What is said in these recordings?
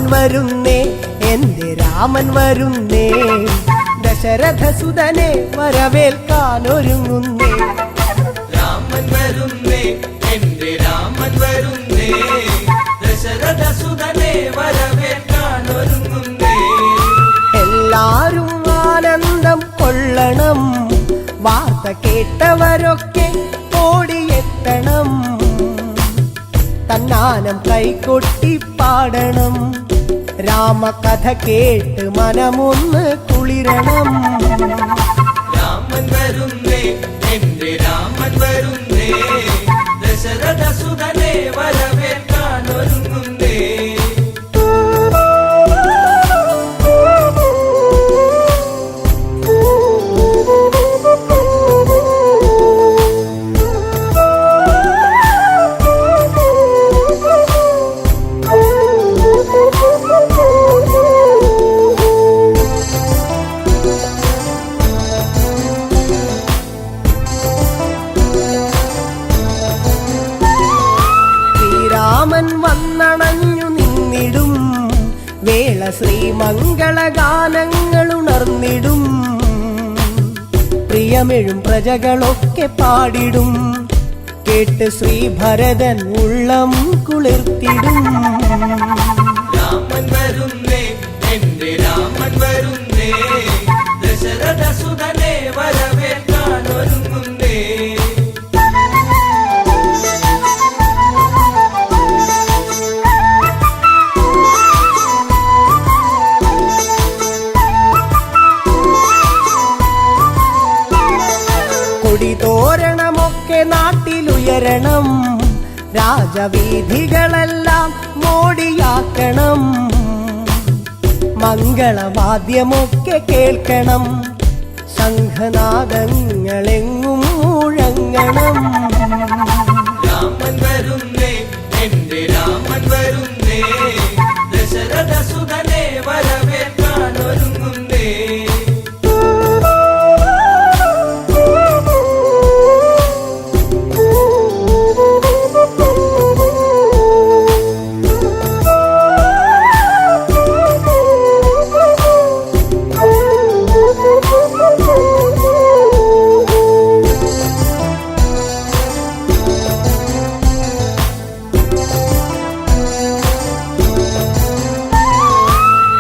രാമൻ വരുന്നേ, എന്റെ രാമൻ വരുന്നേ, ദശരഥസുതനെ വരവേൽക്കാനൊരുങ്ങുന്നേ. രാമൻ വരുന്നേ, എന്റെ രാമൻ വരുന്നേ, ദശരഥസുതനെ വരവേൽക്കാനൊരുങ്ങുന്നേ. എല്ലാരും ആനന്ദം കൊള്ളണം, വാർത്ത കേട്ടവരൊക്കെ ഓടിയെത്തണം, തന്നാനം കൈകൊട്ടി പാടണം, രാമകഥ കേട്ട് മനമൊന്ന് കുളിരണം. രാമൻ വരുന്നേ, എന്റെ രാമൻ വരുന്നേ, ദശരഥസുതനെ വരവേൽക്കാനൊരുങ്ങുന്നേ. രാമൻ വന്നണഞ്ഞു നിന്നിടും വേള ശ്രീമംഗളഗാനങ്ങൾ ഉണർന്നിടും, പ്രിയമെഴും പ്രജകളൊക്കെ പാടിടും, കേട്ട് ശ്രീഭരതൻ ഉള്ളം കുളിർത്തിടും. രാമൻ വരുന്നേ, എന്റെ രാമൻ വരുന്നേ, ദശരഥസുതനെ വരവേൽക്കാനൊരുങ്ങുന്നേ. കൊടിതോരണമൊക്കെ നാട്ടിലുയരണം, രാജവീഥികളെല്ലാം മോടിയാക്കണം, മംഗളവാദ്യമൊക്കെ കേൾക്കണം, ശംഖനാദങ്ങളെങ്ങും മുഴങ്ങണം. രാമൻ വരുന്നേ, എന്റെ രാമൻ വരുന്നേ, ദശരഥസുതനെ വരവേൽക്കാനൊരുങ്ങുന്നേ.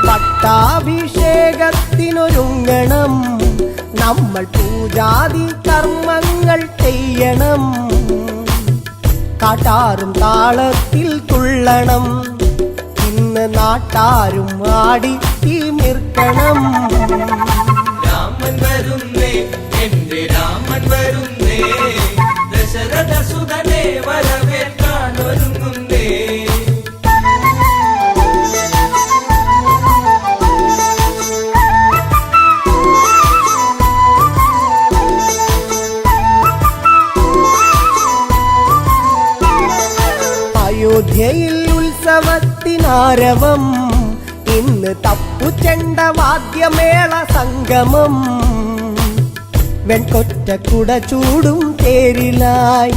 പട്ടാഭിഷേകത്തിനൊരുങ്ങണം, നമ്മൾ പൂജാതി കർമ്മങ്ങൾ ചെയ്യണം, കാട്ടാറും താളത്തിൽ തുള്ളണം, ഇന്ന് നാട്ടാരും ആടി തിമിർക്കണം. രാമൻ വരുന്നേ, എന്റെ രാമൻ വരുന്നേ, ദശരഥസുതനെ വരവേൽക്കാനൊരുങ്ങുന്നേ. അയോധ്യയിൽ ഉത്സവത്തിനാരവം, ഇന്ന് തപ്പുചെണ്ട വാദ്യമേള സംഗമം, വെൺകൊറ്റക്കുട ചൂടും തേരിലായി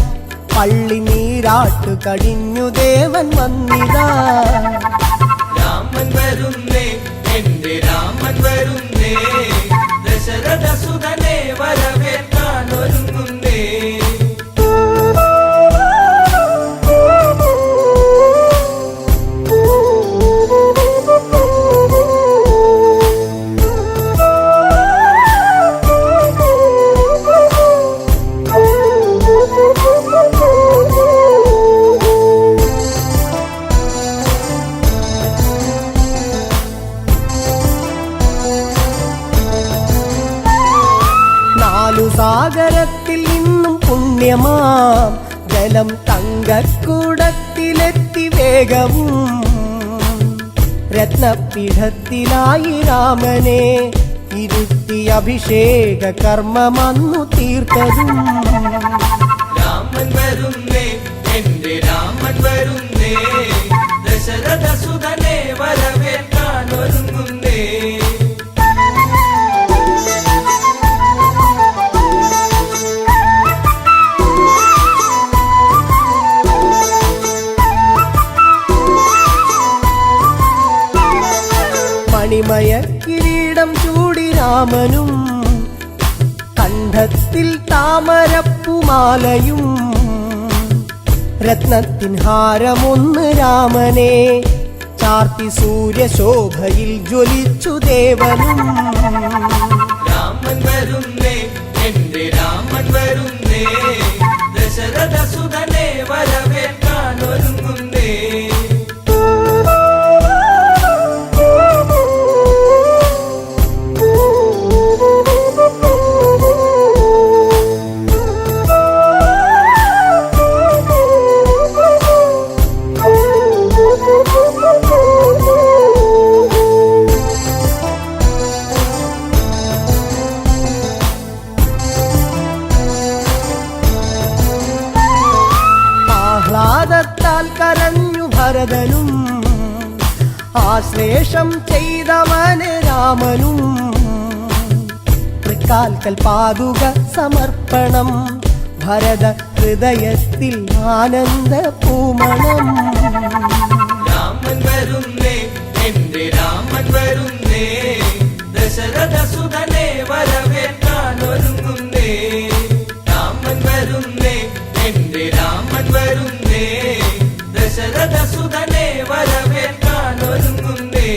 പള്ളി നീരാട്ടു കഴിഞ്ഞു ദേവൻ വന്നിതാ. രാമൻ വരുന്നേ, എന്റെ രാമൻ വരുന്നേ, ദശരഥസുതനെ വരവേൽക്കാനൊരുങ്ങുന്നേ. സാഗരത്തിൽ നിന്നും പുണ്യമാം ജലം തങ്കക്കൂടത്തിലെത്തി വേഗവും, രത്നപീഠത്തിലായി രാമനെ ഇരുത്തി അഭിഷേക കർമ്മമന്നു തീർത്തതും. രാമൻ വരുന്നേ, എന്റെ രാമൻ വരുന്നേ, ദശരഥസുതനെ വരവേൽക്കാനൊരുങ്ങുന്നേ. മണിമയ കിരീടം ചൂടി രാമനും കണ്ഠത്തിൽ താമരപ്പുമാലയും രത്നത്തിൻ ഹാരമൊന്ന് രാമനെ ചാർത്തി സൂര്യശോഭയിൽ ജ്വലിച്ചു ദേവനും. രാമൻ വരുന്നേ, എന്റെ രാമൻ വരുന്നേ, ദശരഥ സുതനെ വരവേൽക്കാൻ ഒരുങ്ങുന്നേ. ആഹ്ലാദത്താൽ കരഞ്ഞു ഭരതനും ആശ്ലേഷം ചെയ്തവന് രാമനും. തൃക്കാൽക്കൽ പാതുക സമർപ്പണം ഭരത ഹൃദയത്തിൽ ആനന്ദ പൂമണം. രാമൻ വരുന്നേ, എന്റെ രാമൻ വരുന്നേ, ദശരഥ സുതനെ വരവേൽക്കാൻ ഒരുങ്ങുന്നേ. രാമൻ വരുന്നേ, എന്റെ രാമൻ വരുന്നേ, ദശരഥ സുതനെ വരവേൽക്കാൻ ഒരുങ്ങുന്നേ.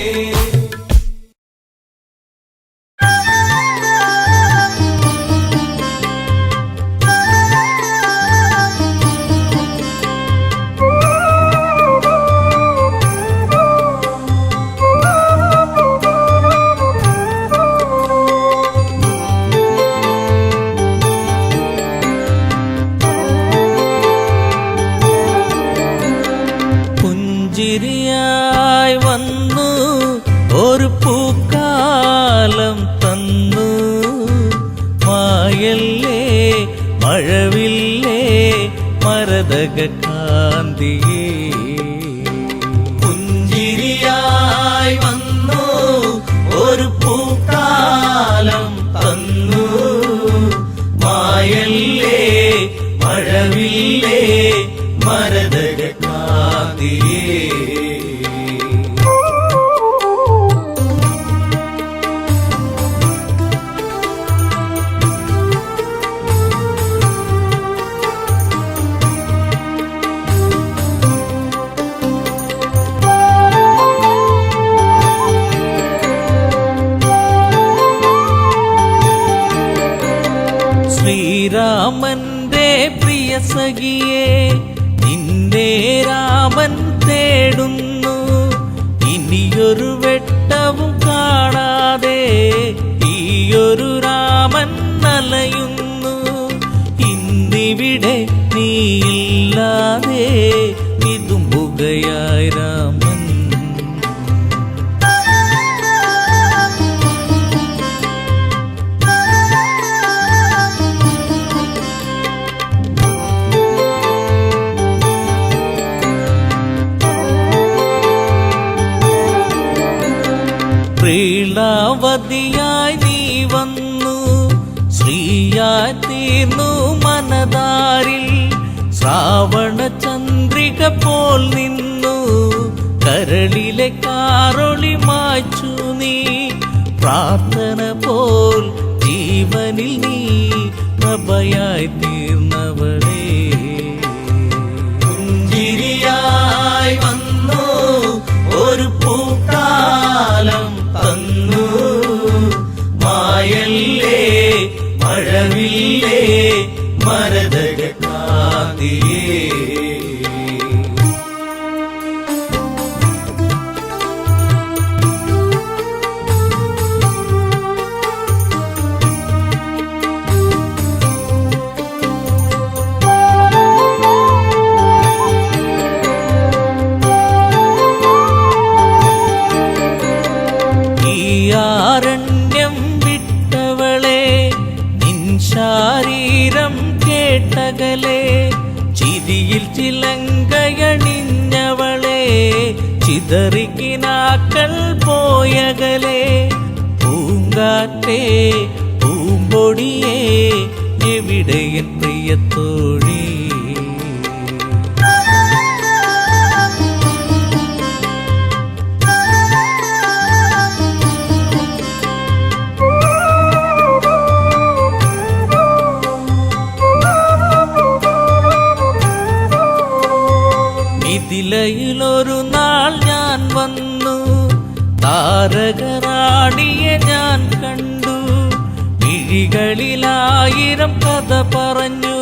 പുഞ്ചിരിയായി വന്നു ഒരു പൂക്കാലം തന്നു, മായല്ലേ മഴവില്ലേ മരതക കാന്തിയേ. പുഞ്ചിരിയായി വന്നു ഒരു പൂക്കാലം തന്നു, മായല്ലേ മഴവില്ലേ മരതക കാന്തിയേ. ശ്രീരാമന്റെ പ്രിയ സഖിയേ, നിന്നെ രാമൻ തേടുന്നു. ഇനിയൊരു വെട്ടവും കാണാതെ ഈയൊരു രാമൻ അലയുന്നു. ഇന്നിവിടെ നീയില്ലാതെ വിതുമ്പുകയായി രാമൻ. പ്രീളാവതിയായി നീ വന്നു, ശ്രീയായി തീർന്നു മനതാരിൽ. ശ്രാവണ ചന്ദ്രിക പോൽ നിന്നു, കരളിലെ കാറൊളി മായ്ച്ചു നീ. പ്രാർത്ഥന പോൽ ജീവനിൽ നീ പ്രഭയായി തീർന്നവളേ. പുഞ്ചിരിയായി വന്നു ഒരു പൂക്കാലം തന്നു, മായല്ലേ മഴവില്ലേ മരതക കാന്തിയേ. ആരണ്യം വിട്ടവളെ, നിൻ ശാരീരം കേട്ടകലെ. ചിരിയിൽ ചിലങ്കയണിഞ്ഞവളെ, ചിതറിക്കിനാക്കൾ പോയകലെ. പൂങ്കാറ്റേ പൂമ്പൊടിയേ, എവിടെയൻ പ്രിയത്തോഴി. താരകറാണിയെ ഞാൻ കണ്ടു, മിഴികളിലായിരം കഥ പറഞ്ഞു,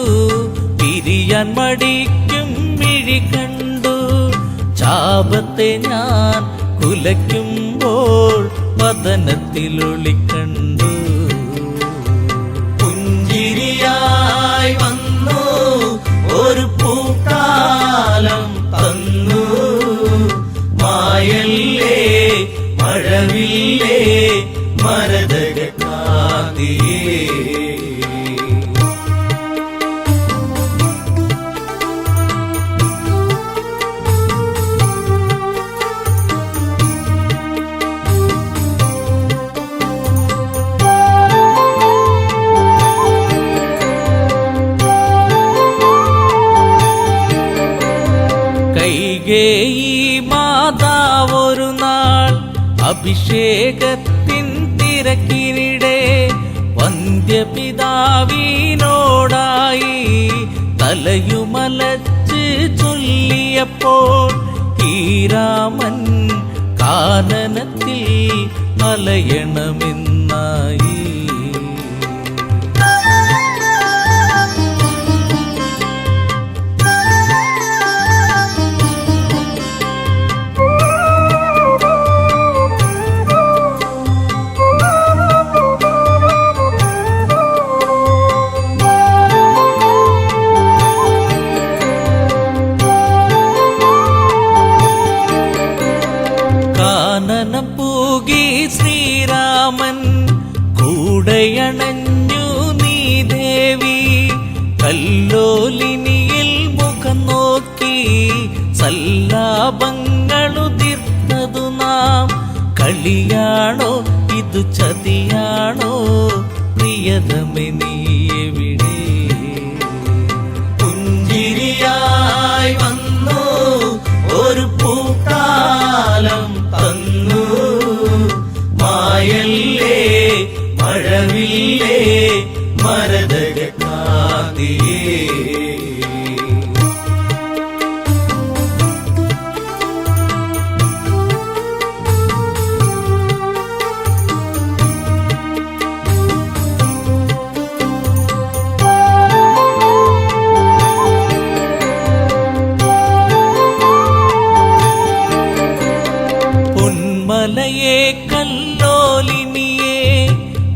പിരിയാൻ മടിക്കും മിഴി കണ്ടു. ചാപത്തെ ഞാൻ കുലയ്ക്കുമ്പോൾ വദനത്തിലൊളി കണ്ടു. പുഞ്ചിരിയായി വന്നു ഒരു പൂക്കാലം തന്നു, മായല്ലേ മഴവില്ലേ മരതകക്കാതിയേ. കൈകേയി മാതാവൊരു നാൾ അഭിഷേകത്തിൻ തിരക്കിനിടെ വന്ധ്യപിതാവിനോടായി തലയുമലച്ച് ചൊല്ലിയപ്പോൾ ഈ രാമൻ കാനനത്തിൽ അലയണമെന്നായി. കാനനം പൂകി ശ്രീരാമൻ കൂടയണഞ്ഞു നീ ദേവി. കല്ലോലിനിയിൽ മുഖം നോക്കി സല്ലാപങ്ങളുതിർത്തതു നാം. കളിയാണോ ഇതു ചതിയാണോ പ്രിയതമേ നീ എവിടെ? പുഞ്ചിരിയായി വന്നു ഒരു പൂക്കാലം തന്നു, മായല്ലേ മഴവില്ലേ മരതകക്കാതിയേ. പൊന്മലയെ കല്ലോലിനിയെ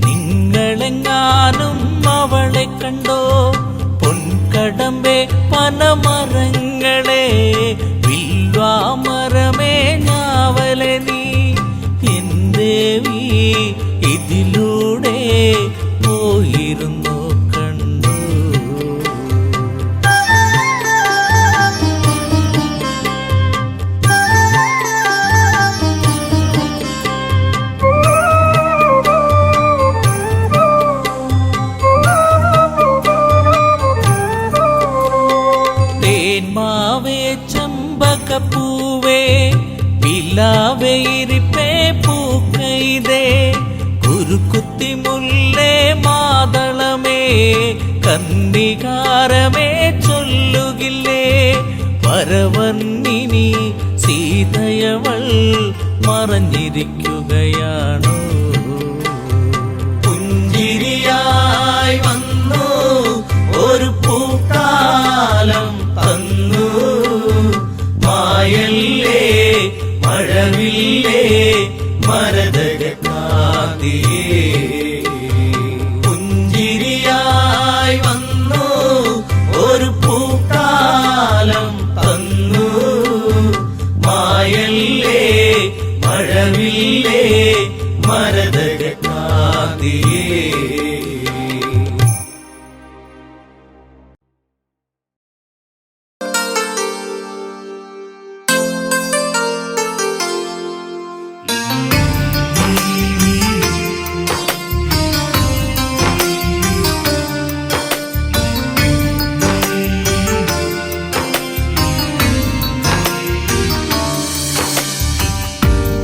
നിങ്ങളെങ്ങാനും അവളെ കണ്ടോ? പൊൻകടമ്പെ പനമരങ്ങളെ വില്വാമരമേ ഞാവലെ നീ. എന്തേവി ഇതിലൂടെ പോയിരുന്നു കണ്ടു. തേന്മാവേ ചമ്പകപ്പൂവേ പിലാവേ ഇരിപ്പേ പൂക്കൈതേ. കുരുക്കുത്തി മുല്ലേ മാതളമേ കന്നികാരമേ ചൊല്ലുകില്ലേ? വരവർണ്ണിനി സീതയവൾ മറഞ്ഞിരിക്കുകയാണോ? പുഞ്ചിരിയായി വന്നു ഒരു പൂക്കാലം തന്നു, മായല്ലേ മഴവില്ലേ മരതകക്കാതിയേ. പുഞ്ചിരിയായി വന്നു ഒരു പൂക്കാലം തന്നു, മായല്ലേ മഴവില്ലേ മരതകക്കാതിയേ.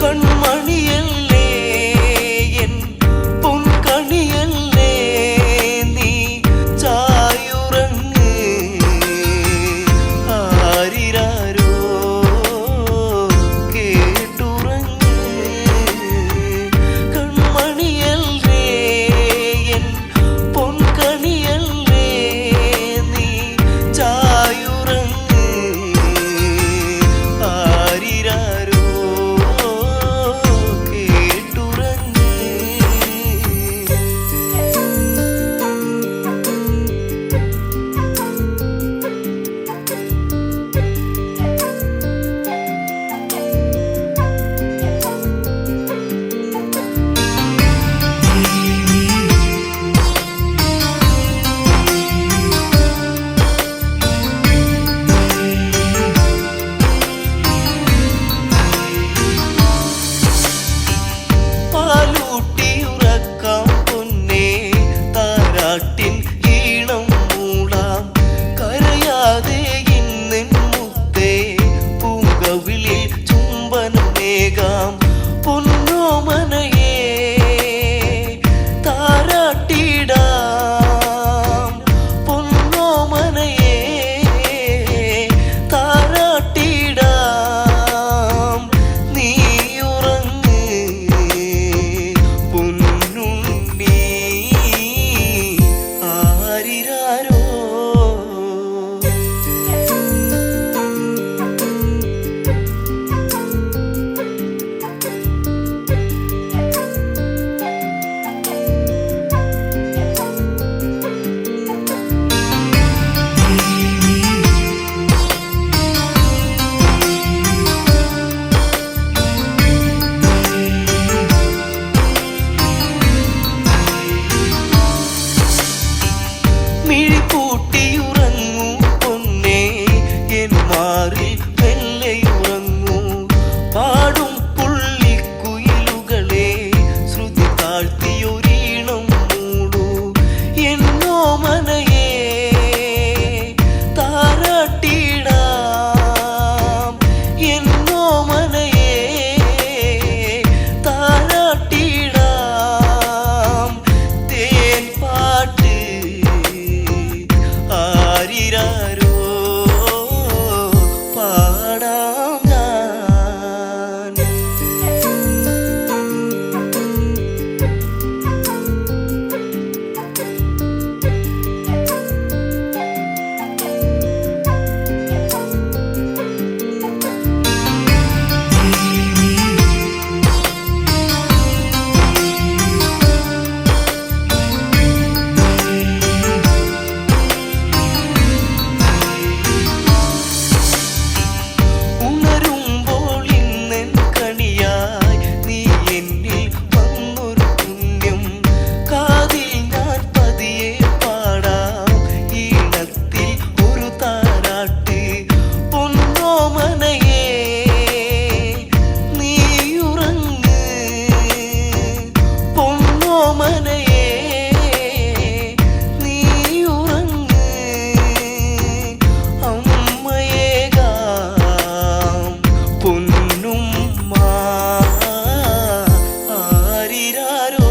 കൺമണിയല്ലേ എൻ പൊൻകണ മനയേ താരാട്ടിടാം പൊന്നോ മനയേ താരാട്ടിടാം നീ ഉറങ്ങ് പൊന്നുണ്ണി ആരിരാരോ മിഴിപൂട്ടിയുറങ്ങൂ പൊന്നേ എൻ മാറിൽ മെല്ലെയുറങ്ങൂ പാടും പുള്ളിക്കുയിലുകളെ ശ്രുതി താഴ്ത്തിയൊരീണം മൂടൂ എന്നോ മനയേ താരാട്ടിടാം എന്നോ മനയേ താരാട്ടിടാം തേൻ പാട്ട് ആരിരാരോ പാടാം ഞാൻ ഉണരുമ്പോൾ ഇന്നെൻ കണിയായി നീ എന്നിൽ വന്നൊരു പുണ്യം കാതിൽ ഞാൻ പതിയെ പാടാം ഈണത്തിൽ ഒരു താരാട്ട് പൊന്നോ മനയേ നീ ഉറങ്ങ് പൊന്നോ മനയേ നീ ഉറങ്ങ് അമ്മയേകാം പൊന്നുമ്മ ആരിരാരോ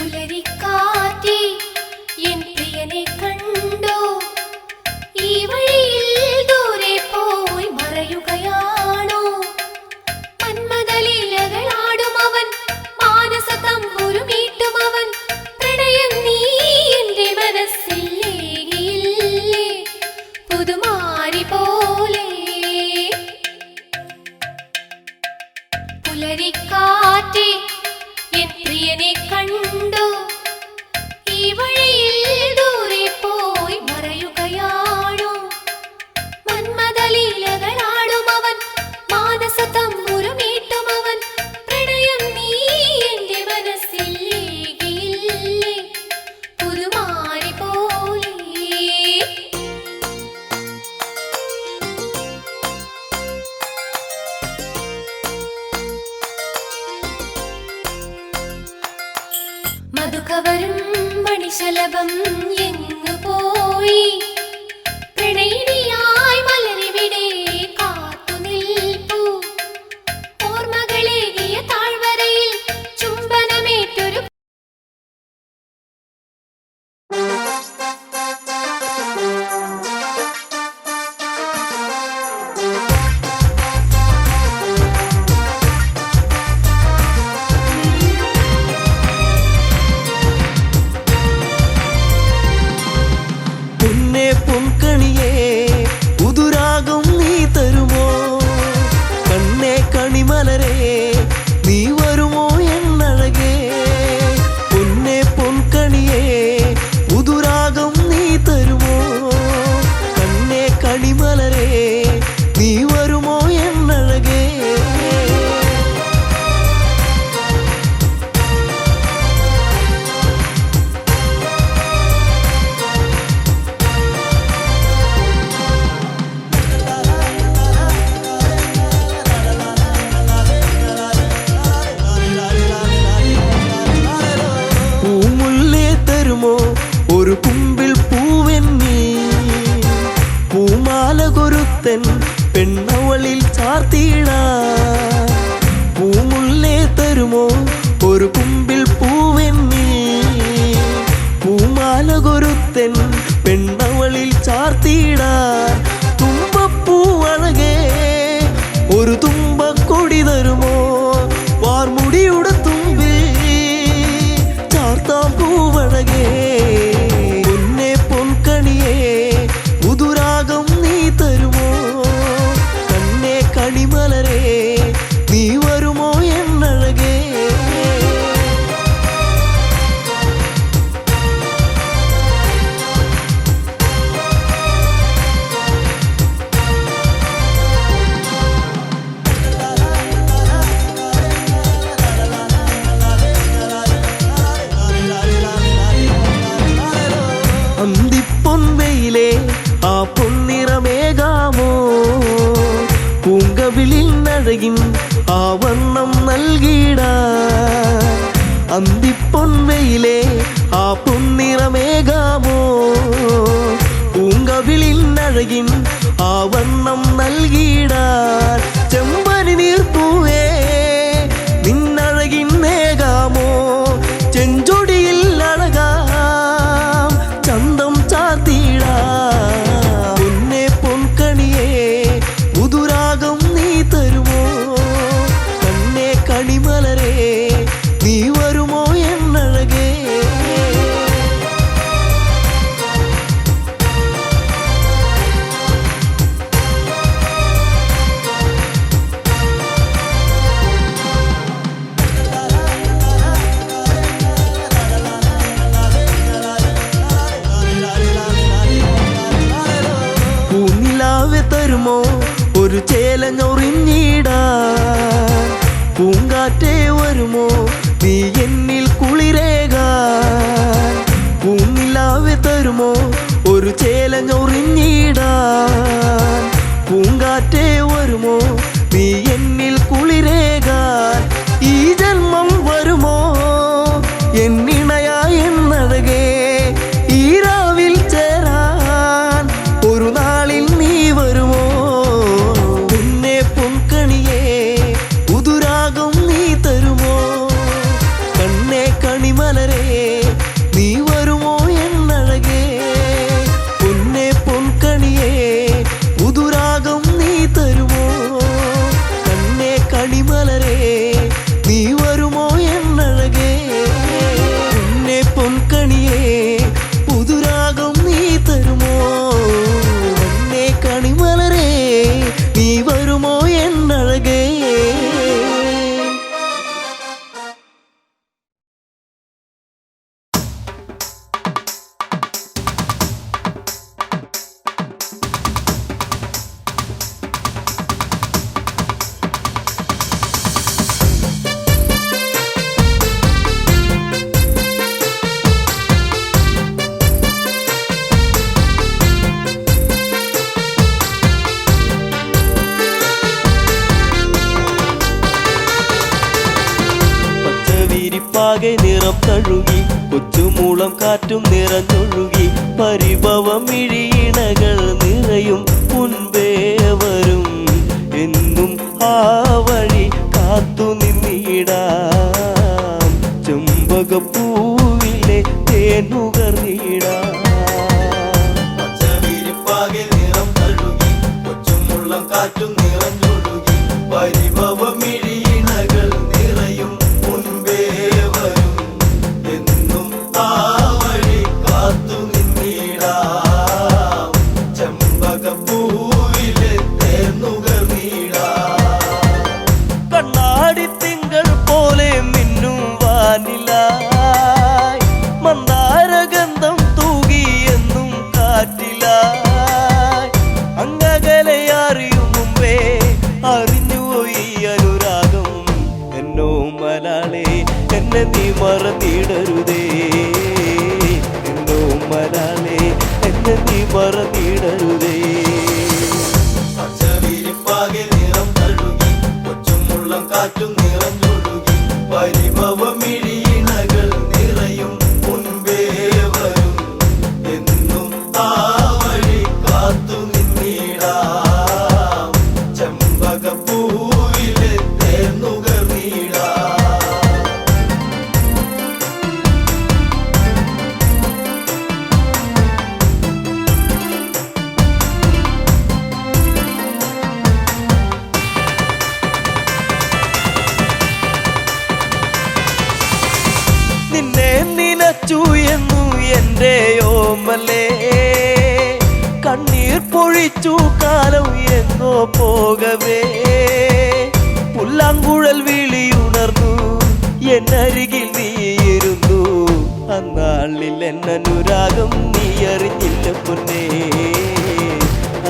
പുലരിക്കാറ്റേ എൻ പ്രിയനെ കണ്ടോ ഈ വഴിയിൽ ദൂരെ പോയി മറയുകയാണോ മന്മദലീലകളാടും അവൻ മാനസ തമ്പുരുമീട്ടും അവൻ പ്രണയം നീ എന്റെ മനസ്സിൽ ഏകിയില്ലേ പുതുമാരി പോലെ പുലരിക്കാറ്റേ എൻ പ്രിയനെ കണ്ടോ ഈ വഴിയിൽ ദൂരെ പോയി മറയുകയാണോ മന്മദലീലകളാടും അവൻ മാനസ തമ്പുരുമീട്ടും അവൻ പ്രണയം നീ എന്റെ മനസ്സിൽ ഏകിയില്ലേ പുതുമാരി പോലെ മധുകവരും മണിശലഭം എങ്ങു പോയി പ്രണയിനിയായി മലരിവിടെ കാത്തു നിൽപ്പൂ ഓർമ്മകളേകിയ താഴ്വരയിൽ ചുംബനമേറ്റൊരു കുമ്പിൽ പൂവെന്നി പൂമാല കൊരുത്തൻ പെണ്ണവളിൽ ചാർത്തിയിടാ പൂമുല്ലേ തരുമോ ഒരു കുമ്പിൽ പൂവെന്നി പൂമാല കൊരുത്തൻ പെണ്ണവളിൽ ചാർത്തിയിടാ തുമ്പപ്പൂവഴകേ ഒരു തുമ്പക്കൊടി തരുമോ വാർമുടിയുടെ തുമ്പിൽ ചാർത്താം പൂവഴകേ പൊന്നെ പൊൻകണിയേ പുതുരാഗം നീ തരുമോ കണ്ണേ കണിമലരേ നീ വരുമോ എന്നഴകേ അന്തിപ്പൊൻവെയിലേ ആ പൊന്നിറമേകാമോ പൂങ്കവിളിൽ നഴകിൻ ആ വർണ്ണം നൽകിടാ അന്തിപ്പൊൻവെയിലേ ആ പൊന്നിറമേകാമോ പൂങ്കവിളിൽ നഴകിൻ ആ വർണ്ണം നൽകിടാൻ ചെമ്പനി നീർപ്പൂവേ നിന്നഴകിൻ നേകാമോ ചെഞ്ചൊടിയിൽ അഴകാം ചന്തം ചാത്തിടാ പൊന്നെ പൊൻകണിയേ പുതുരാഗം നീ തരുമോ കണ്ണേ കണിമലരേ നീ വരുമോ എന്നഴകേ പൂനിലാവെ തരുമോ ഒരു ചേലഞ്ഞൊറിഞ്ഞിടാ പൂങ്കാറ്റേ വരുമോ നീ എന്നിൽ കുളിരേകാൻ പൂനിലാവെ തരുമോ ഒരു ചേലഞ്ഞൊറിഞ്ഞിടാൻ പൂങ്കാറ്റേ വരുമോ നീ എന്നിൽ കുളിരേകാൻ ഈ ജന്മം വരുമോ എന്നിണയാ എന്നഴകേ ഈ രാവിൽ ചേരാൻ ഒരു നാളിൽ നീ വരുമോ പൊന്നെ പൊൻകണിയേ പുതുരാഗം നീ തരുമോ കണ്ണേ കണിമലരേ നീ വരുമോ എന്നഴകേ പൊന്നെ പൊൻകണിയേ പുതുരാഗം നീ തരുമോ കണ്ണേ കണിമലരേ നീ വരുമോ എന്നഴകേ പൊന്നെ പൊൻകണിയേ പുതുരാഗം നീ തരുമോ കണ്ണേ കണിമലരേ നീ വരുമോ എന്നഴകേ പച്ചവിരിപ്പാകെ നിറം തഴുകി കൊച്ചുമൂളം കാറ്റും നിറഞ്ഞൊഴുകി പരിഭവം ഇഴിയിണകൾ നിറയും മുൻപേ വരും എന്നും ആ വഴി കാത്തു നിന്നിടാം ചെമ്പകപ്പൂവിലെ തേനുകർന്നിടാം പച്ചവിരിപ്പാകെ നിറം തഴുകി കൊച്ചുമുള്ളം കാറ്റും നിറഞ്ഞൊഴുകി പരിഭവം ഇഴിയിണകൾ നിറയും മുൻപേ വരും എന്നും ആ വഴി കാത്തു നിന്നിടാം ചെമ്പകപ്പൂവിലെ തേനുകർന്നിടാം കണ്ണാടി തിങ്കൾ പോലെ മിന്നും വാനിലായി മന്ദാരഗന്ധം തൂകി എന്നും കാറ്റിലായി അങ്ങകലെ അറിയും മുമ്പേ അറിഞ്ഞുപോയി അനുരാഗം എന്നോ മലാളെ എന്നെ നീ മറന്നിടരുതേ എന്നോ മലാളെ എന്നെ നീ മറന്നിടരുതേ പച്ചവിരിപ്പാകെ നിറം തഴുകി കൊച്ചുമുള്ളം കാറ്റും നിറഞ്ഞൊഴുകി പരിഭവമിഴിയിണകൾ നിറയും മുൻപേ വരും എന്നു എൻ്റെ ഓമലേ കണ്ണീർ പൊഴിച്ചു കാലം എങ്ങോ പോകവേ പുല്ലാങ്കുഴൽ വിളിയുണർന്നു എന്നരികിൽ നീയിരുന്നു അന്നാളിൽ എന്നനുരാഗം നീ അറിഞ്ഞില്ല പൊന്നേ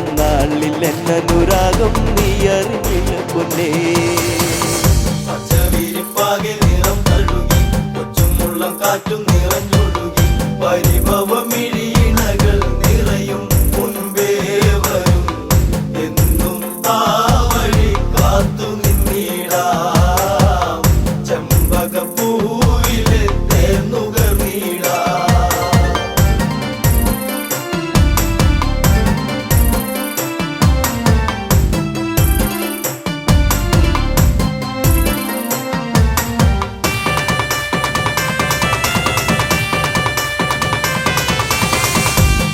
അന്നാളിൽ എന്നനുരാഗം നീ അറിഞ്ഞില്ല പൊന്നേ പച്ചവിരിപ്പാകെ നിറം തഴുകി കൊച്ചുമുള്ളം കാറ്റും നിറഞ്ഞൊഴുകി പരിഭവമിഴിയിണകൾ നിറയും മുൻപേ വരും എന്നും ആ വഴി കാത്തു നിന്നിടാം ചെമ്പകപ്പൂവിലെ തേന്നുകർന്നിടാം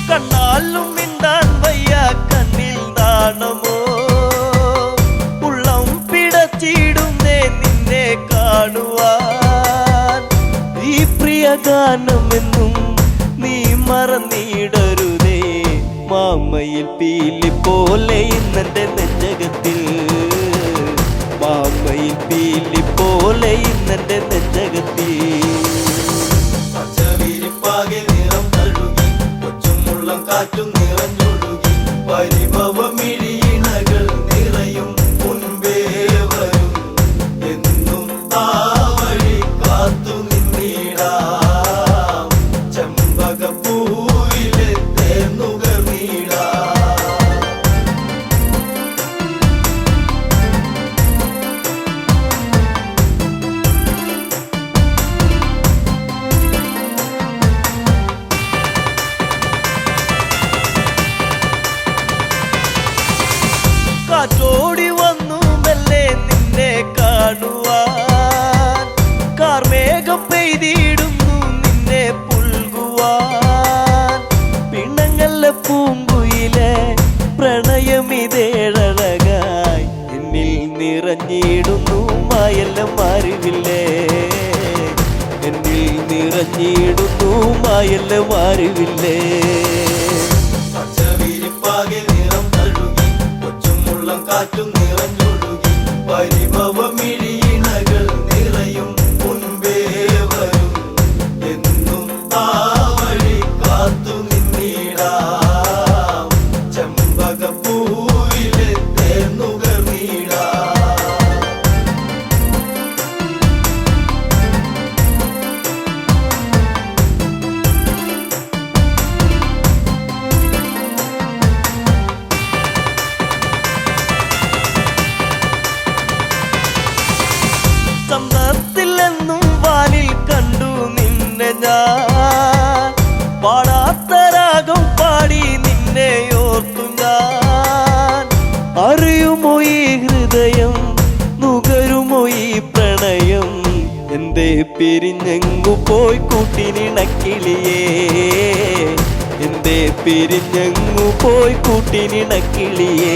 കണ്ണാലും മിണ്ടാൻ വയ്യ കണ്ണിൽ നാണമോ ഉള്ളം പിടച്ചിടുന്നേ നിന്നെ കാണുവാൻ ഈ പ്രിയ ഗാനമെന്നും നീ മറന്നിടരുതേ മാമയിൽ പീലി പോലെ ഇന്നെന്റെ നെഞ്ചകത്തിൽ മാമയിൽ പീലി പോലെ ഇന്നെന്റെ നെഞ്ചകത്തിൽ പച്ചവിരിപ്പാകെ നിറം തഴുകി കൊച്ചുമുള്ളം കാറ്റും നിറഞ്ഞൊഴുകി പരിഭവമിഴിയിണകൾ നിറയും മുൻപേ വരും എന്നും ആ വഴി കാത്തു നിന്നിടാം ചെമ്പകപ്പൂവിലെ തേന്നുകർന്നിടാം കാറ്റോടി വന്നു മെല്ലെ നിന്നെ കാണുവാൻ കാർമേഘം പെയ്തിടുന്നു നിന്നെ പുൽകുവാൻ പിണങ്ങല്ല പൂങ്കുയിലെ പ്രണയമിതേഴഴകായി എന്നിൽ നിറഞ്ഞിടുന്നു മായെല്ലാം അറിവില്ലേ എന്നിൽ നിറഞ്ഞിടുന്നു മായെല്ലാം അറിവില്ലേ പച്ചവിരിപ്പാകെ നിറം തഴുകി കൊച്ചുമുള്ളം കാറ്റും നിറഞ്ഞൊഴുകി പരിഭവമിഴിയിണകൾ നിറയും മുൻപേ വരും എന്നും ആ വഴി കാത്തു നിന്നിടാം ചെമ്പകപ്പൂവിലെ തേന്നുകർന്നിടാം ചന്തത്തിലെന്നും വാനിൽ കണ്ടു നിന്നെ ഞാൻ പാടാത്ത രാഗം പാടി നിന്നെ ഓർത്തു ഞാൻ അറിയുമോ ഈ ഹൃദയം നുകരുമോ ഈ പ്രണയം എന്തേ പിരിഞ്ഞെങ്ങു പോയി കൂട്ടിനിണക്കിളിയേ എന്തേ പിരിഞ്ഞെങ്ങു പോയി കൂട്ടിനിണക്കിളിയേ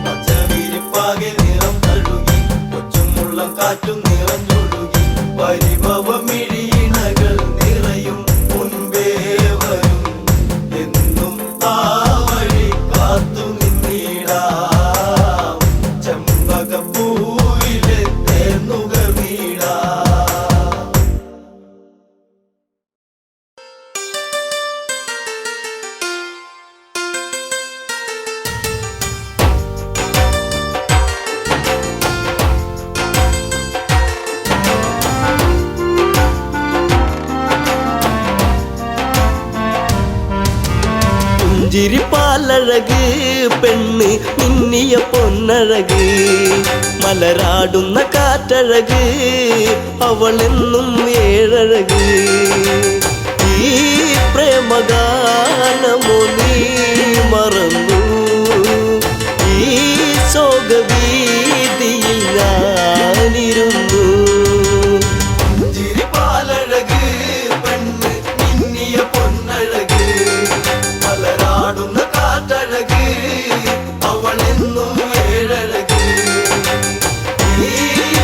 പച്ചവിരിപ്പാകെ നിറം തഴുകി കൊച്ചുമുള്ളം കാറ്റും നിറഞ്ഞൊഴുകി പരിഭവമിഴിയിണകൾ നിറയും മുൻപേ വരും എന്നും ആ വഴി കാത്തു നിന്നിടാം ചെമ്പകപ്പൂവിലെ തേന്നുകർന്നിടാം പുഞ്ചിരിപ്പാലഴക് പെണ്ണ് മിന്നിയ പൊന്നഴക് മലരാടുന്ന കാറ്റഴക് അവളെന്നും ഏഴഴക് ഈ പ്രേമഗാനമോ നീ മറന്നു ഈ ശോകവീതിയിൽ ഞാനിരുന്നു പുഞ്ചിരിപ്പാലഴക് പെണ്ണ് മിന്നിയ പൊന്നഴക് മലരാടുന്ന കാറ്റഴക് അവളെന്നും ഏഴഴക് ഈ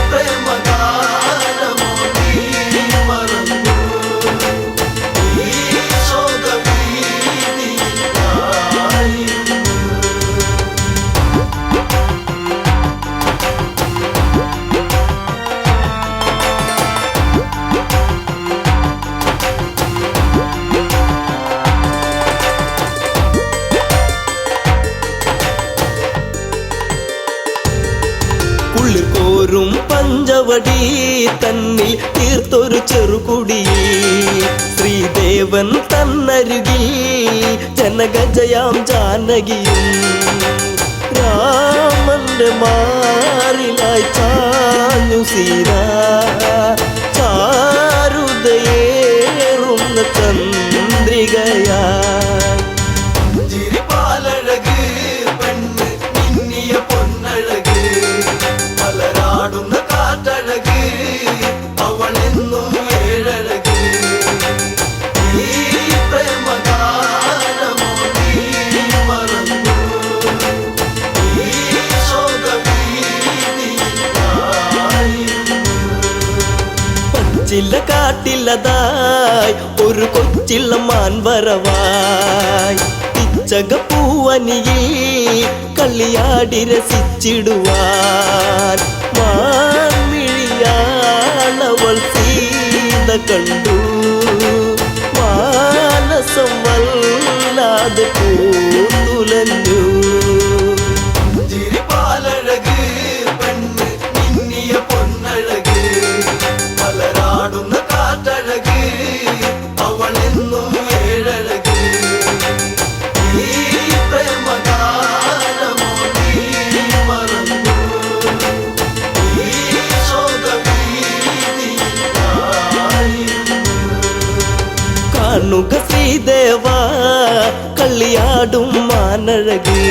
പ്രേമഗാനമോ നീ മറന്നു തിരുക്കാവടി തന്നിൽ തീർത്തൊരു ചെറുകുടി ശ്രീദേവൻ തന്നരുകിൽ ജനകജയാം ജാനകിയും രാമന്റെ മാറിലായി ചാഞ്ഞു സീത ചാരുതയേറുന്ന ചന്ദ്രികയാ ചിരിപ്പാലഴക് പെണ്ണ് മിന്നിയ പൊന്നഴക് മലരാടുന്ന കാറ്റഴക് അവളെന്നും ഏഴഴക് ഈ പ്രേമഗാനമോ നീ മറന്നു ഈ ശോകഭീതിയായിരുന്നു പച്ചില കാട്ടിലതായി ഒരു കൊച്ചിള്ള മാൻവരവായി പിച്ചകപ്പൂവനിയിൽ കളിയാടി രസിച്ചിടുവാൻ മാൻമിഴിയാണവൾ സീത കണ്ടു മാനസം വല്ലാതെ പൂത്തുലഞ്ഞു ചിരിപ്പാലഴക് പെണ്ണ് മിന്നിയ പൊന്നഴക് മലരാടുന്ന കാറ്റഴക് അവളെന്നും ഏഴഴക് ഈ പ്രേമഗാനമോ നീ മറന്നു ഈ ശോകഭീതിയായിരുന്നു കാണുക ശ്രീദേവ കളിയാടും മാനഴകി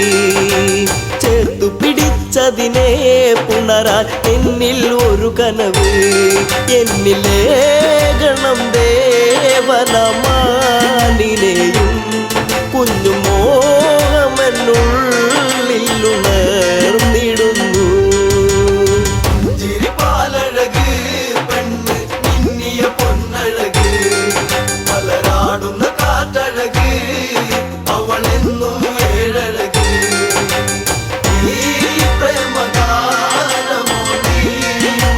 ചേർത്തു പിടിച്ചതിനെ പുണരാൻ എന്നിൽ ഒരു കനവ് എന്നിലേ ഗണം ദേവനമാനിനെയും കുഞ്ഞു മോഹമെന്നുള്ളിലുണർന്നിടുന്നു ചിരിപ്പാലഴക് പെണ്ണ് മിന്നിയ പൊന്നഴക് മലരാടുന്ന കാറ്റഴക് അവളെന്നും ഏഴഴക് ഈ പ്രേമഗാനമോ നീ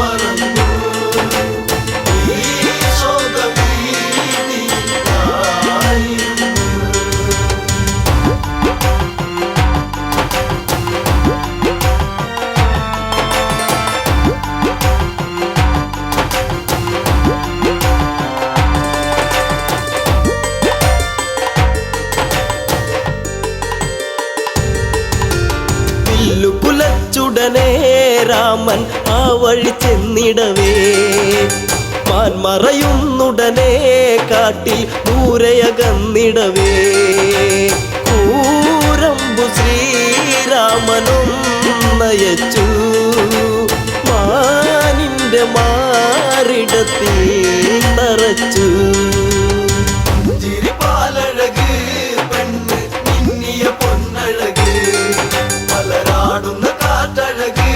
മറന്നു ഈ ശോകഭീതിയായിരുന്നു വില്ലുകുലച്ചുടനെ രാമൻ ആ വഴി ചെന്നിടവേ മാൻമറയുന്നുടനെ കാട്ടിൽ ദൂരയകന്നിടവേ കൂരമ്പു ശ്രീരാമനും നയച്ചു മാനിന്റെ മാറിടത്തിൽ തറച്ചു ചിരിപ്പാലഴക് പെണ്ണ് മിന്നിയ പൊന്നഴക് മലരാടുന്ന കാറ്റഴക്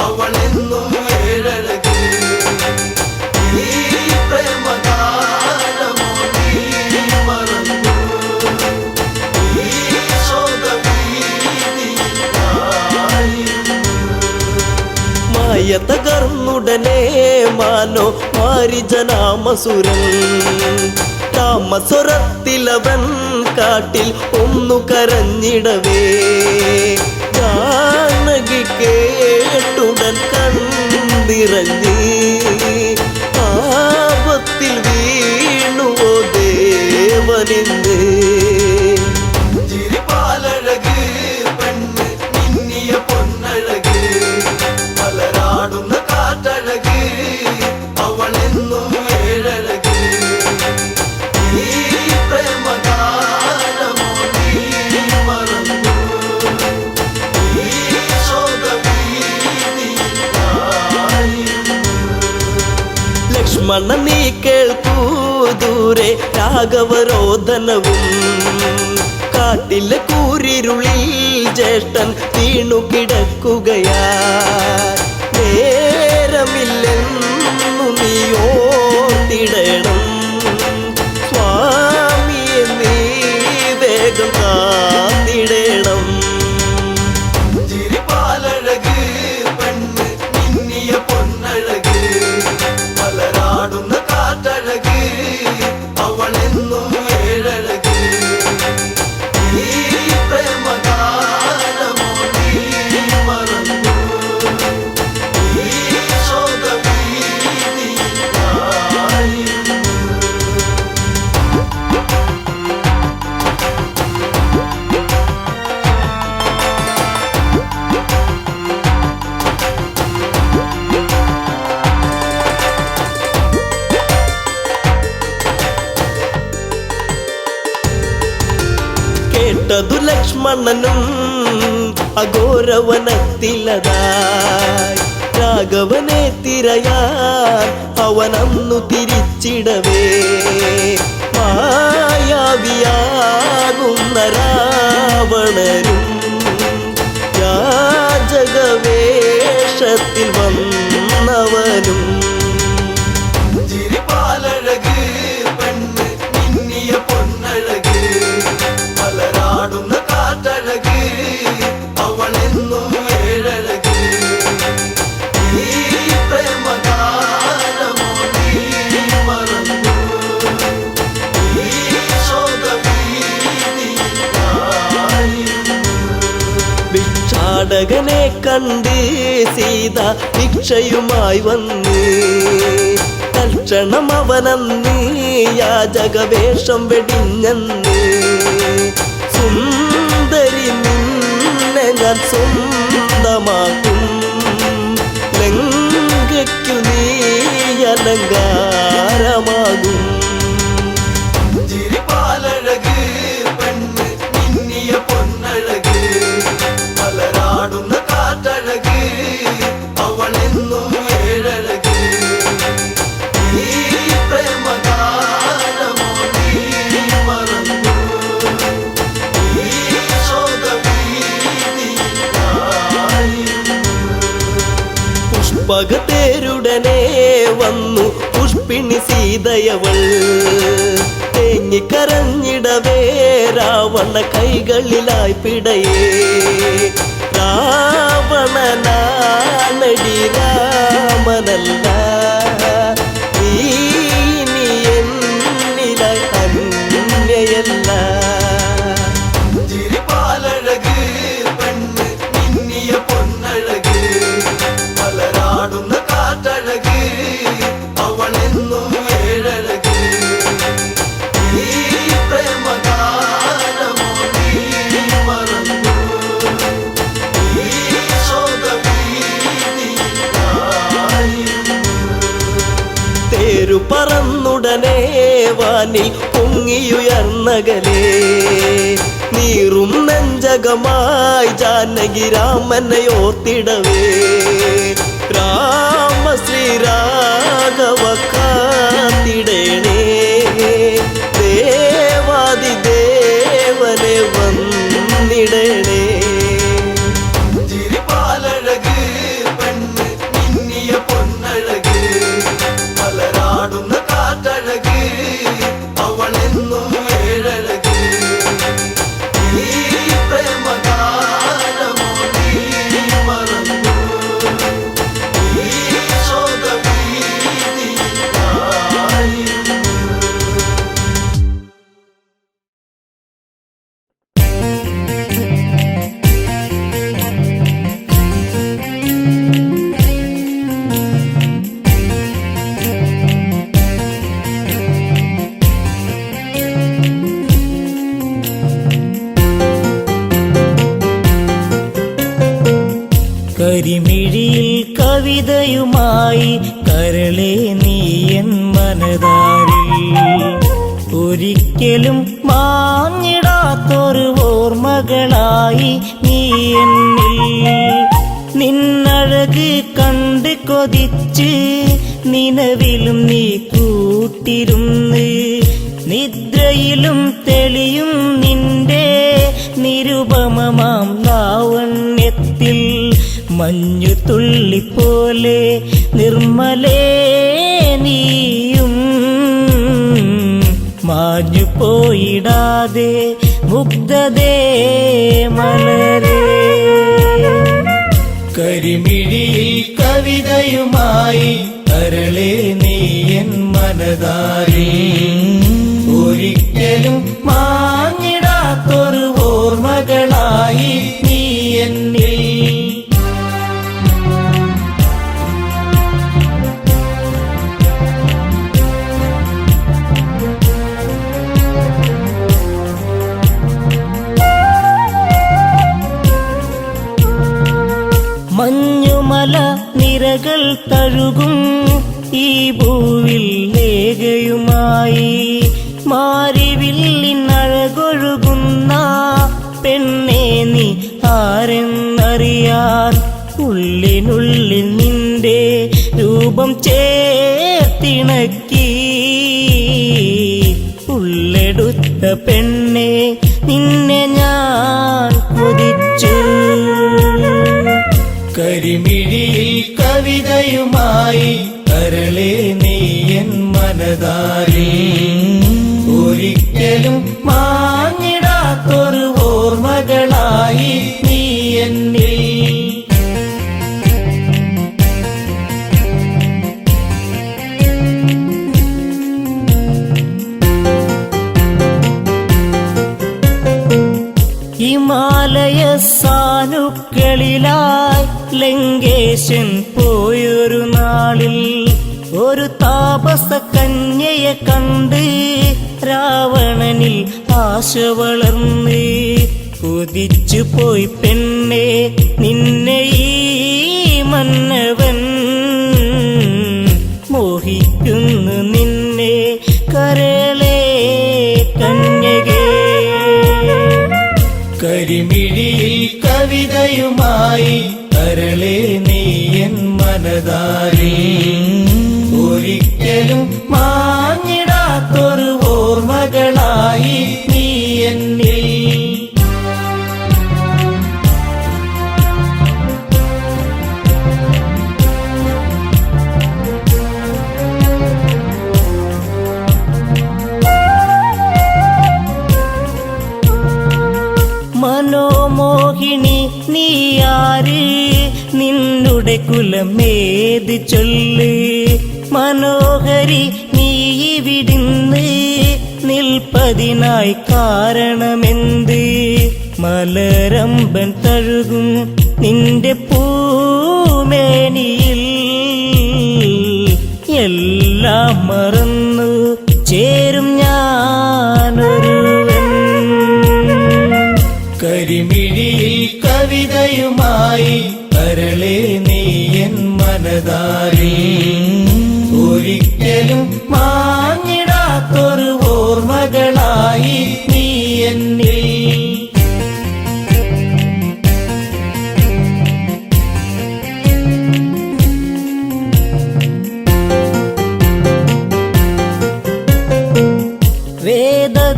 അവളെന്നും ഏഴഴക് ഈ പ്രേമഗാനമോ നീ മറന്നു ഈ ശോകഭീതിയായിരുന്നു മായ തകർന്നുടനെ മാനോ മാരിജനാമസുരൻ താമസ്വരത്തിലവൻ കാട്ടിൽ ഒന്നു കരഞ്ഞിടവേ ജാനകി കേട്ടുടൻ കണ്ടിറങ്ങി ആപത്തിൽ വീണുവോ ദേവനിന്ന് ചിരിപ്പാലഴക് പെണ്ണ് മിന്നിയ പൊന്നഴക് മലരാടുന്ന കാറ്റഴക് അവളെന്നും ഏഴഴക് ഈ പ്രേമഗാനമോ നീ മറന്നു ഈ ശോകഭീതിയായിരുന്നു ലക്ഷ്മണ നീ കേൾക്കൂ ദൂരെ രാഘവരോധനവും കാട്ടിലെ കൂരിരുളിൽ ജ്യേഷ്ഠൻ വീണു കിടക്കുകയാ നേരമില്ലെന്നു നീ ഓർത്തിടണം സ്വാമിയെ നീ വേഗം കാത്തിടണം ചിരിപ്പാലഴക് പെണ്ണ് മിന്നിയ പൊന്നഴക് മലരാടുന്ന കാറ്റഴക് അവളെന്നും ഏഴഴക് ഈ പ്രേമഗാനമോ നീ മറന്നു ഈ ശോക പെട്ടതു ലക്ഷ്മണനും അഘോരവനത്തിലതായി. രാഘവനെ തിരയാൻ അവനന്നു തിരിച്ചിടവേ മായാവിയാകുന്ന രാവണനും യാചകവേഷത്തിൽ വന്നവനും ചിരിപാലഴക് പെണ്ണ് മിന്നിയ പൊന്നഴക് മലരാടുന്ന കാറ്റഴക് അവളെന്നും ഏഴഴക് ഈ പ്രേമഗാനമോ നീ മറന്നു ഈ ശോകഭീതിയായിരുന്നു. ഭിക്ഷാടകനെ കണ്ട് സീത ഭിക്ഷയുമായി വന്ന് തൽക്ഷണം അവനന്ന് യാചകവേഷം വെടിഞ്ഞന്ന് സുന്ദരി നിന്നെ ഞാൻ സ്വന്തമാക്കും ലങ്കയ്ക്കു നീ അലങ്കാരമാകും. ചിരിപാലഴക് പെണ്ണ് മിന്നിയ പൊന്നഴക് മലരാടുന്ന കാറ്റഴക് അവളെന്നും ഏഴഴക് ഈ പ്രേമഗാനമോ നീ മറന്നു ഈ ശോകഭീതിയായിരുന്നു. പുഷ്പകത്തേരുടനെ വന്നു പുഷ്പിണി സീതയവൾ തേങ്ങിക്കരഞ്ഞിടവേ രാവണ കൈകളിലായി പിടയേ രാവണനാണടി രാമനല്ല നീ ഇനി എന്നിലായി അന്യയല്ല. ചിരിപാലഴക് പെണ്ണ് മിന്നിയ പൊന്നഴക് മലരാടുന്ന കാറ്റഴക് അവളെന്നും ഏഴഴക് ഈ പ്രേമഗാനമോ നീ മറന്നു ഈ ശോകഭീതിയായിരുന്നു. തേരു പറന്നുടനെ വാനിൽ പൊങ്ങിയുയർന്നകലേ നീറും നെഞ്ചകമായി ജാനകി രാമനെ ഓർത്തിടവേ രാമ ശ്രീരാഘവ കാത്തിടേണേ ദേവാദിദേവനെ വന്നിടണേ. ചിരിപാലഴക് പെണ്ണ് മിന്നിയ പൊന്നഴക് മലരാടുന്ന കാറ്റഴക് അവളെന്നും ഏഴഴക് ഈ പ്രേമഗാനമോ നീ മറന്നു ഈ ശോകഭീതിയായിരുന്നു. കരിമിഴിയിൽ കവിതയുമായി കരളെ നീയൻ മനതാരിൽ ഒരിക്കലും മാഞ്ഞിടാത്തൊരു ഓർമ്മകളായി നീ എന്നിൽ നിന്നഴക് കണ്ട് കൊതിച്ച് നിലവിലും നീ കൂട്ടിരുന്ന് നിദ്രയിലും തെളിയും നിന്റെ നിരുപമമാം ലാവണ്യത്തിൽ മഞ്ഞു തുള്ളിപ്പോലെ നിർമ്മലേ നീയും മാഞ്ഞു പോയിടാതെ മുഗ്ധതേ മലരേ. കരിമിഴിയിൽ കവിതയുമായി കരളെ നീയൻ മനതാരി ഒരിക്കലും മാഞ്ഞിടാത്തൊരു ഓർമ്മകളായി നീ എന്നിൽ. മഞ്ഞുമല നിരകൾ തഴുകും ഈ ഭൂവിൽ ലേഖയുമായി മാരിവില്ലിനഴകൊഴുകുന്ന തിണക്കി ഉള്ളെടുത്ത പെണ്ണെ നിന്നെ ഞാൻ കൊതിച്ചു. കരിമിഴിയിൽ കവിതയുമായി കരളെ നീ എൻ മനതാരി, ഒരിക്കലും മാഞ്ഞിടാത്തൊരു ഓർമ്മകളായി നീ എന്നിൽ. ഹിമാലയ സാനുക്കളിലായി ലങ്കേശൻ പോയൊരു നാളിൽ ഒരു താപസ കന്യയെ കണ്ട് രാവണനിൽ ആശ വളർന്ന് കൊതിച്ചു പോയി പെണ്ണെ നിന്നെ ഈ മന്നവൻ, മോഹിക്കുന്നു നിന്നെ കരളെ കന്യകേ. കരിമിഴിയിൽ കവിതയുമായി കരളെ നീ എൻ മനതാരി, ഒരിക്കലും മാഞ്ഞിടാത്തൊരു ഓർമ്മകളായി നീ എന്നിൽ. മനോമോഹിനി നീയാര്, നിന്നുടെ കുലമേത് ചൊല്ല്. മനോഹരി നീ ഇവിടുന്ന് നിൽപ്പതിനായി കാരണമെന്ത്? മലരമ്പൻ തഴുകും നിന്റെ പൂമേനിയിൽ എല്ലാം മറന്നു ചേരും ഞാനൊരുവൻ. കരിമിഴിയിൽ കവിതയുമായി കരളെ നീ എൻ മനതാരി, ഒരിക്കലും മാഞ്ഞിടാത്തൊരു ഓർമ്മകളായി നീ എന്നിൽ.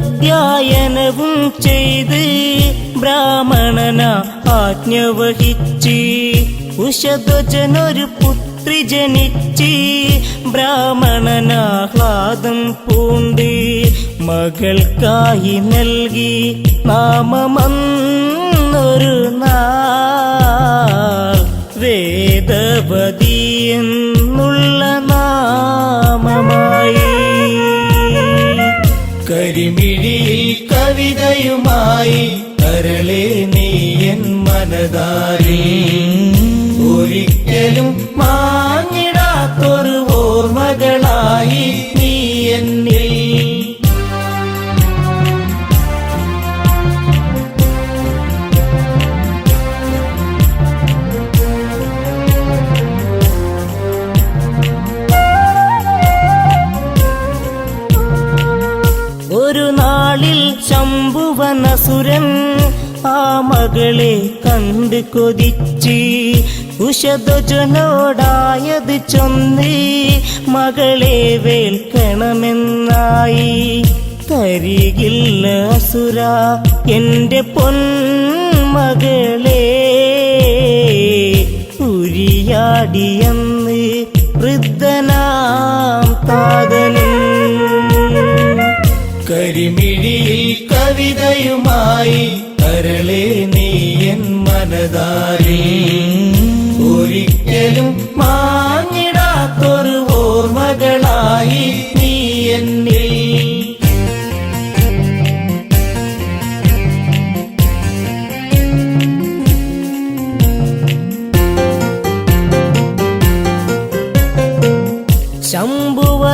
വേദധ്യായനവും ചെയ്ത് ബ്രാഹ്മണന ആജ്ഞ വഹിച്ച് ഉഷധ്വജനൊരു പുത്രി ജനിച്ച് ബ്രാഹ്മണനാഹ്ലാദം പൂണ്ട് മകൾക്കായി നൽകി നാമമന്നൊരു നാൾ വേദവതി എന്നുള്ള നാമമായി. കരിമിഴിയിൽ കവിതയുമായി കരളെ നീ എൻ മനതാരി, ഒരിക്കലും മാഞ്ഞിടാത്തൊരു ഓർമ്മകളായി നീ എന്നിൽ. ഒരു നാളിൽ ശംഭുവനസുരൻ ആ മകളെ കണ്ട് കൊതിച്ച് ഉഷധ്വജനോടായത് ചൊന്ന് മകളെ വേൽക്കണമെന്നായി. തരികില്ല അസുര എന്റെ പൊന്മകളെ, ഉരിയാടിയെന്ന് വൃദ്ധനാം താതനും. കരിമിഴിയിൽ കവിതയുമായി കരളെ നീ എൻ മനതാരി, ഒരിക്കലും മാഞ്ഞിടാത്തൊരു ഓർമ്മകളായി നീ എന്നിൽ.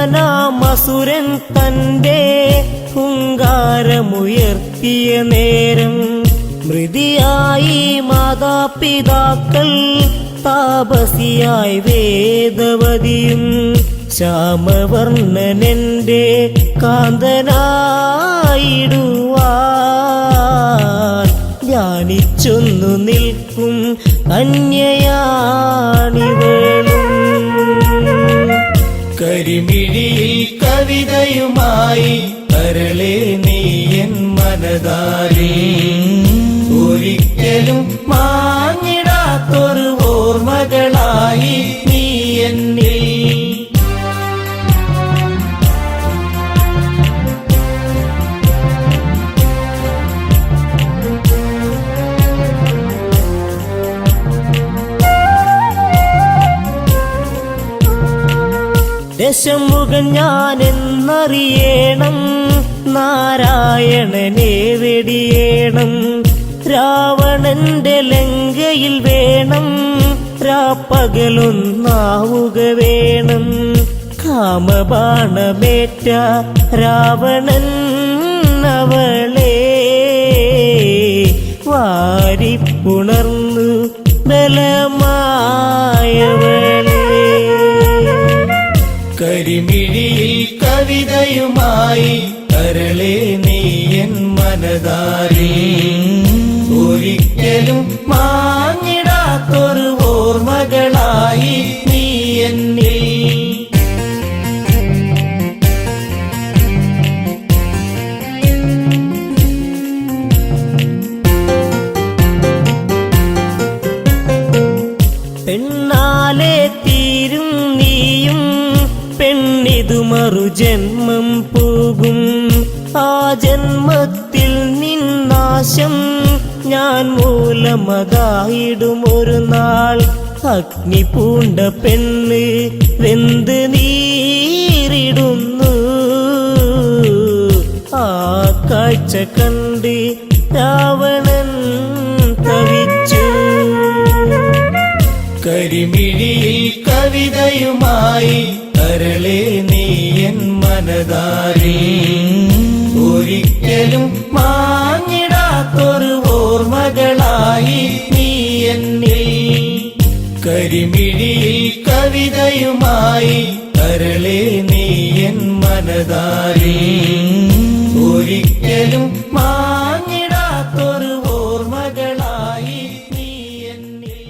ശംഭുവനാമസുരൻ തന്റെ ഹുങ്കാരമുയർത്തിയ നേരം മൃതിയായി മാതാപിതാക്കൾ, താപസിയായി വേദവതിയും. ശ്യാമവർണ്ണനെന്റെ കാന്തനായിടുവാൻ ധ്യാനിച്ചൊന്നു നിൽക്കും കന്യയാണിവളും. കരിമിഴിയിൽ കവിതയുമായി കരളെ നീ എൻ മനതാരിൽ ഒരിക്കലും മാഞ്ഞിടാത്തൊരു ഓർമ്മകളായി നീ എന്നിൽ. ദശമുഖൻ ഞാനെന്നറിയണം, നാരായണനെ വെടിയേണം. രാവണന്റെ ലങ്കയിൽ വേണം, രാപ്പകലൊന്നാവുക വേണം. കാമബാണമേറ്റ രാവണൻ അവളെ വാരിപ്പുണർന്നു ബലമായവളെ. കരിമിഴിയിൽ കവിതയുമായി കരളെ നീ എൻ മനതാരിൽ ഒരിക്കലും മാഞ്ഞിടാത്തൊരു ഓർമ്മകളായി നീ എന്നിൽ. പെണ്ണാലെ തീരും നീയും, പെണ്ണിതു മറുജന്മം പോകും. ആ ജന്മത്തിൽ നിന്നാശം ഞാൻ മൂലമതായിടുമൊരു നാൾ. അഗ്നി പൂണ്ട പെണ്ണ് വെന്ത് നീറിടുന്നു, ആ കാഴ്ച കണ്ട് രാവണൻ തവിച്ചു. കരിമിഴിയിൽ കവിതയുമായി കരളെ നീ എൻ മനതാരിൽ ഒരിക്കലും മാഞ്ഞിടാത്തൊരു ഓർമ്മകളായി നീ എന്നിൽ. കരിമിഴിയിൽ കവിതയുമായി കരളെ നീ എൻ മനതാരിൽ ഒരിക്കലും മാഞ്ഞിടാത്തൊരു ഓർമ്മകളായി നീ എന്നിൽ.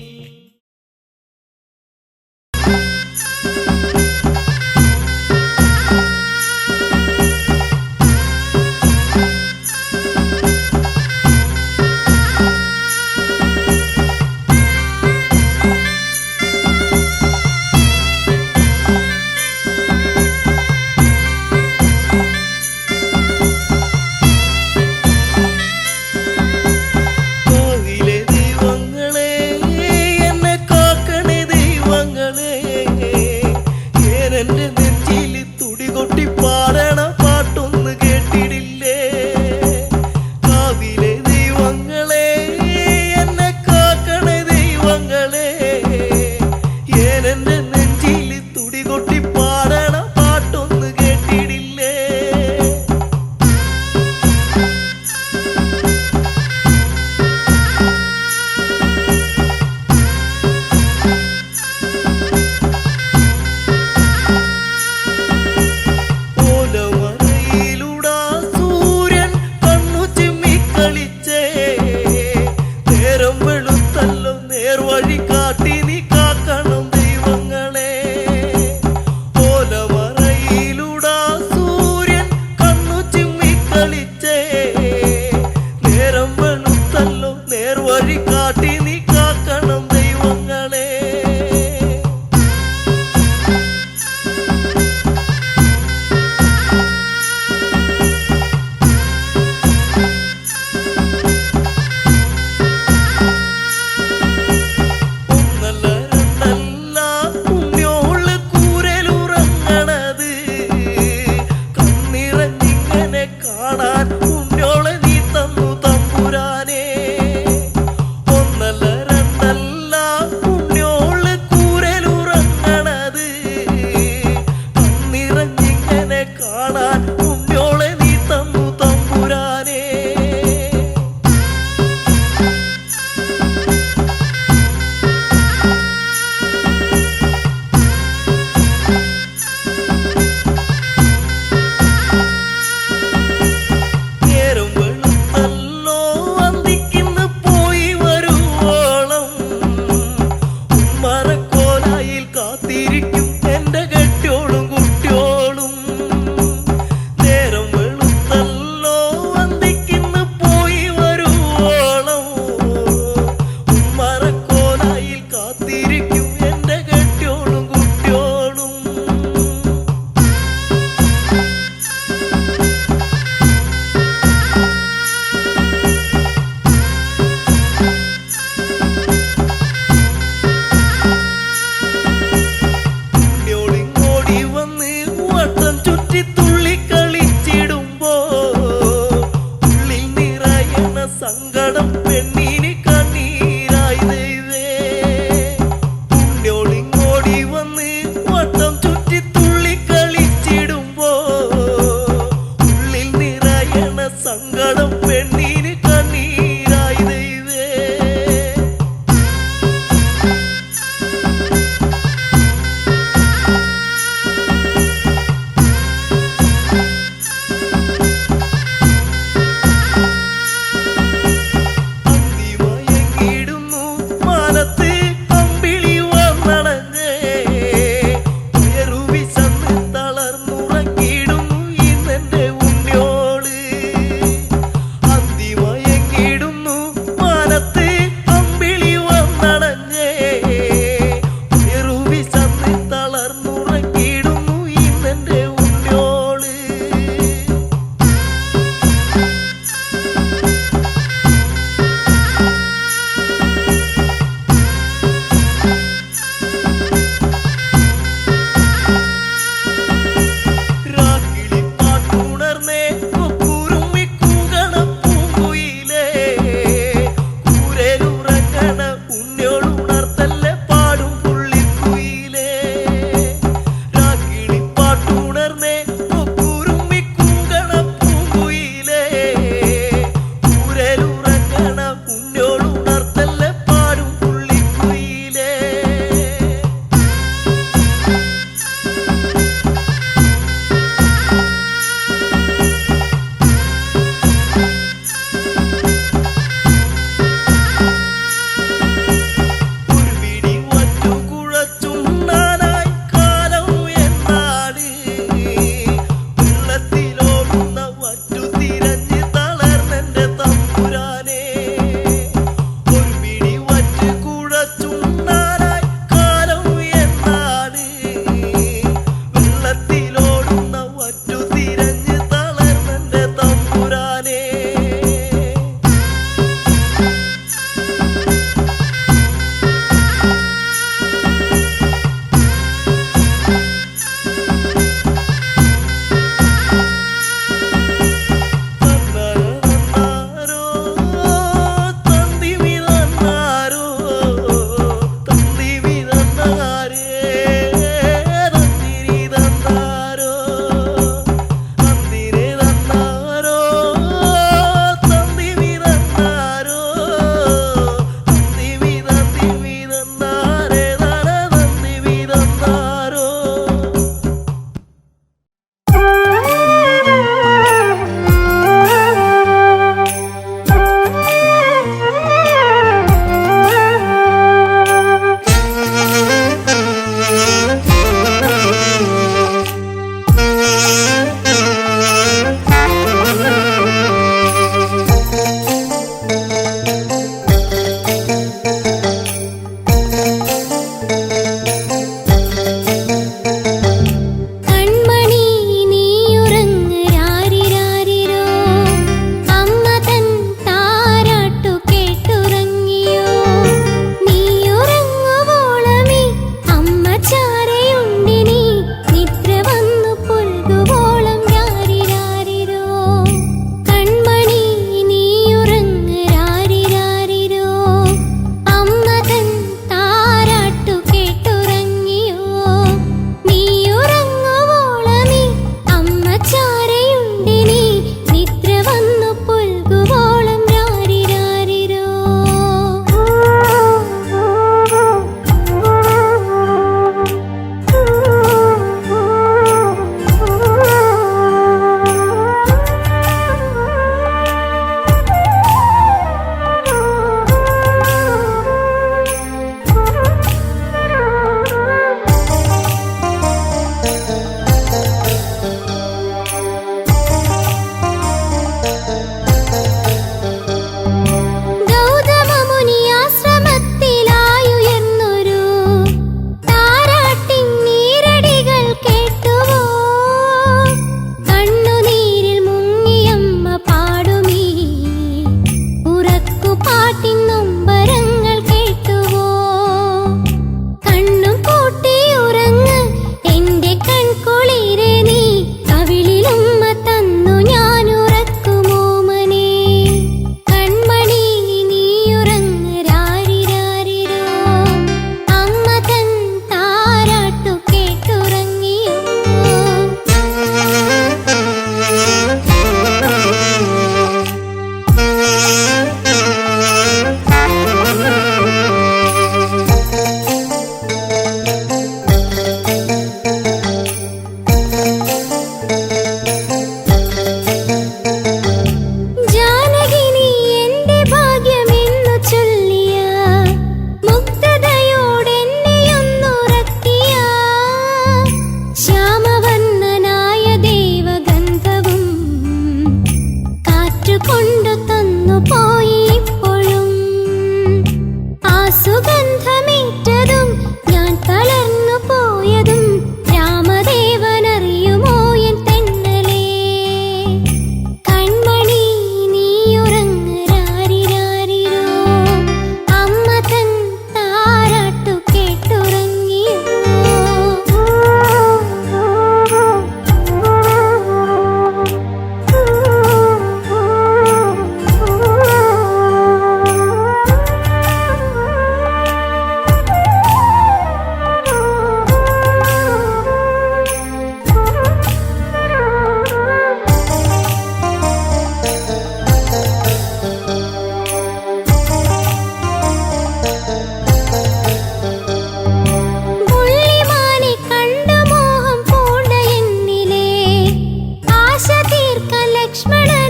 ലക്ഷ്മണൻ